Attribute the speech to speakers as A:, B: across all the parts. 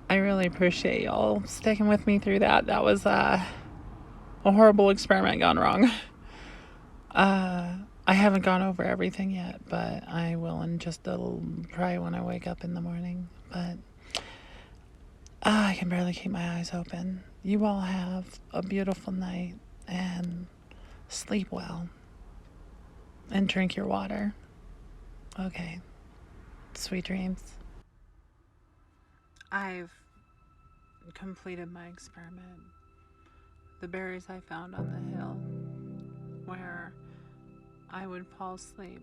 A: I really appreciate y'all sticking with me through that. That was a horrible experiment gone wrong. I haven't gone over everything yet, but I will in just a little, probably when I wake up in the morning. But I can barely keep my eyes open. You all have a beautiful night and sleep well and drink your water. Okay. Sweet dreams. I've completed my experiment. The berries I found on the hill where I would fall asleep,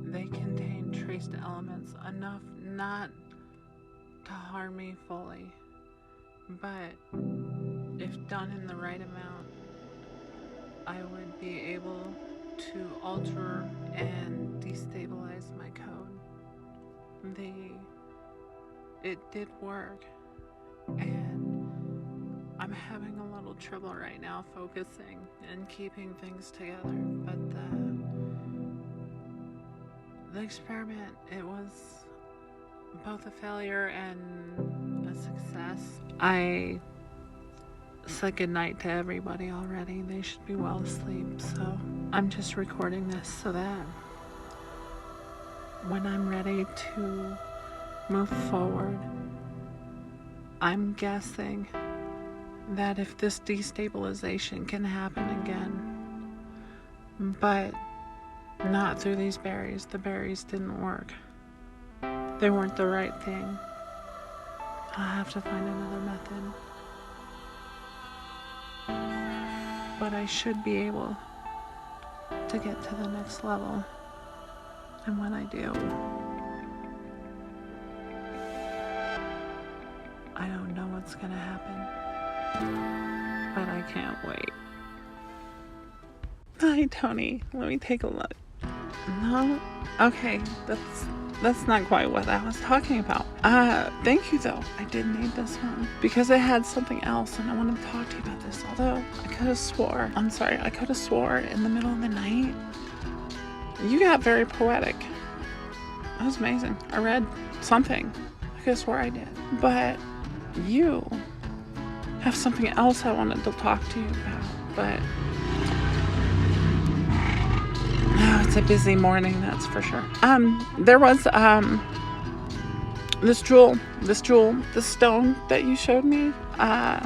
A: they contain trace elements enough not to harm me fully, but if done in the right amount, I would be able to alter and destabilize my code. It did work, and I'm having a little trouble right now focusing and keeping things together, but the experiment, it was both a failure and a success. I said goodnight to everybody already. They should be well asleep, so I'm just recording this so that when I'm ready to move forward, I'm guessing that if this destabilization can happen again, but not through these berries. The berries didn't work. They weren't the right thing. I'll have to find another method. But I should be able to get to the next level. And when I do, I don't know what's gonna happen. But I can't wait. Hi, Tony. Let me take a look. No? Okay, that's not quite what I was talking about. Thank you though. I did need this one because it had something else and I wanted to talk to you about this. Although I could have swore in the middle of the night. You got very poetic. That was amazing. I read something. I could have swore I did. But you have something else I wanted to talk to you about. But no, it's a busy morning, that's for sure. There was this stone that you showed me. I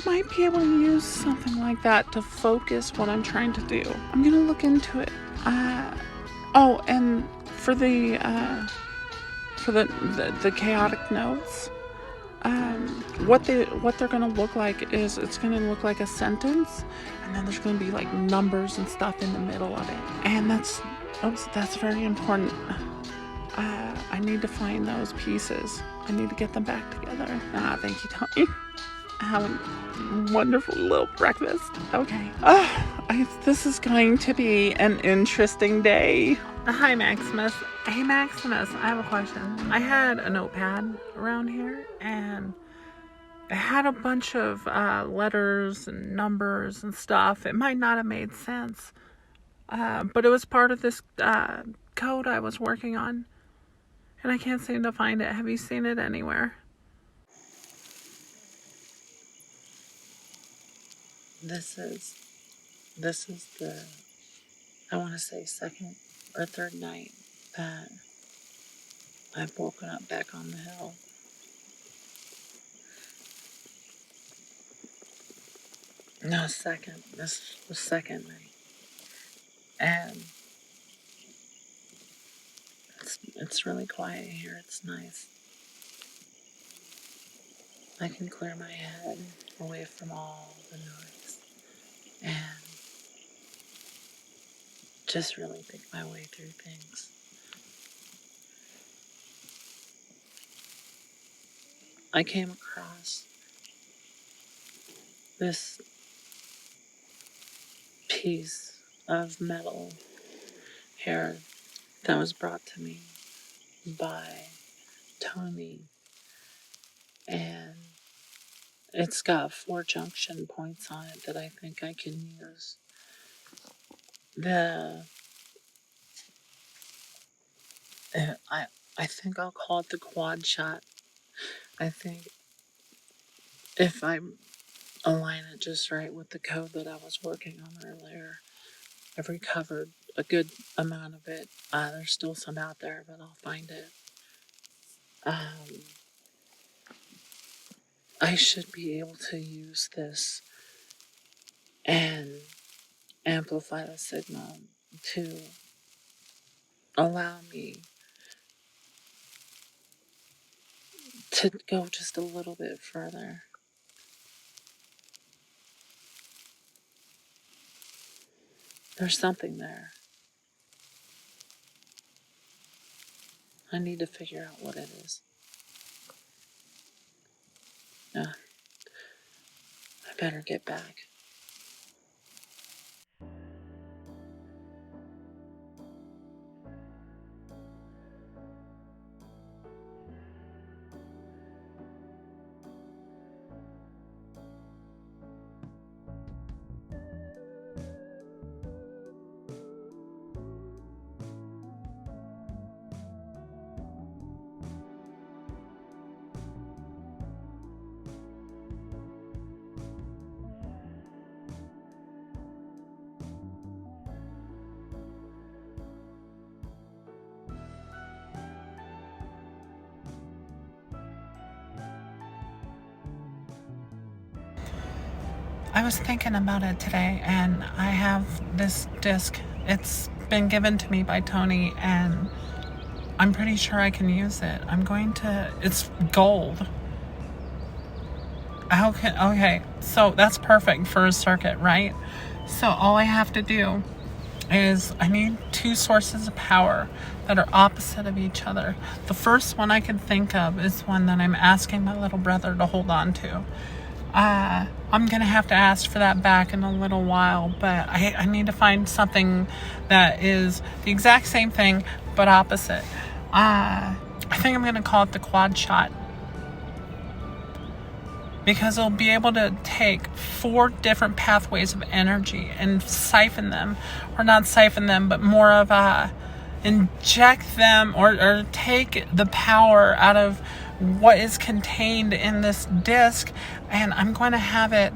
A: might be able to use something like that to focus what I'm trying to do. I'm gonna look into it. Oh, and for the chaotic notes, what they're gonna look like is it's gonna look like a sentence, and then there's gonna be like numbers and stuff in the middle of it, and that's very important. I need to find those pieces. I need to get them back together. Thank you, Tony. Have a wonderful little breakfast. Okay. This is going to be an interesting day. Hi, Maximus. Hey, Maximus, I have a question. I had a notepad around here, and it had a bunch of letters and numbers and stuff. It might not have made sense, but it was part of this code I was working on, and I can't seem to find it. Have you seen it anywhere? This is the, I want to say, second or third night that I've woken up back on the hill. No, second. This was second night. And it's really quiet here. It's nice. I can clear my head away from all the noise and just really think my way through things. I came across this piece of metal here that was brought to me by Tony, and it's got 4 junction points on it that I think I can use. I think I'll call it the quad shot. I think if I align it just right with the code that I was working on earlier, I've recovered a good amount of it. There's still some out there, but I'll find it. I should be able to use this and amplify the signal to allow me to go just a little bit further. There's something there. I need to figure out what it is. Yeah, I better get back. I was thinking about it today, and I have this disc. It's been given to me by Tony, and I'm pretty sure I can use it. It's gold. Okay, so that's perfect for a circuit, right? So all I have to do is I need two sources of power that are opposite of each other. The first one I can think of is one that I'm asking my little brother to hold on to. I'm gonna have to ask for that back in a little while, but I need to find something that is the exact same thing but opposite. I think I'm gonna call it the quad shot, because it'll be able to take 4 different pathways of energy and siphon them, or not siphon them, but more of inject them or take the power out of what is contained in this disc, and I'm going to have it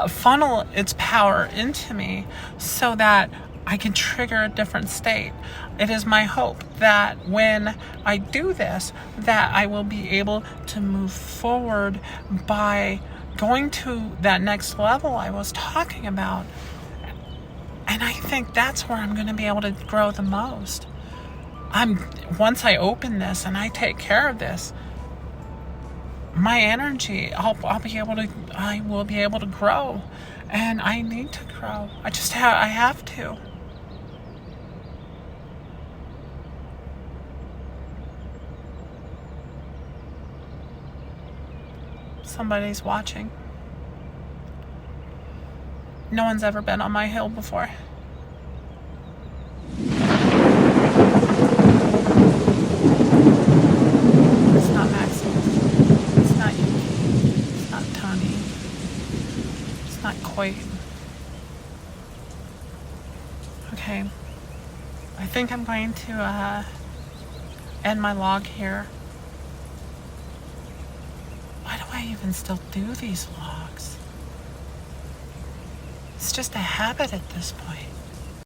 A: funnel its power into me so that I can trigger a different state. It is my hope that when I do this, that I will be able to move forward by going to that next level I was talking about. And I think that's where I'm going to be able to grow the most. Once I open this and I take care of this, my energy, I will be able to grow, and I need to grow. I have to. Somebody's watching. No one's ever been on my hill before. It's not Maximus. It's not Yuki. It's not Tony. It's not Coit. Okay. I think I'm going to end my log here. Why do I even still do these vlogs? It's just a habit at this point.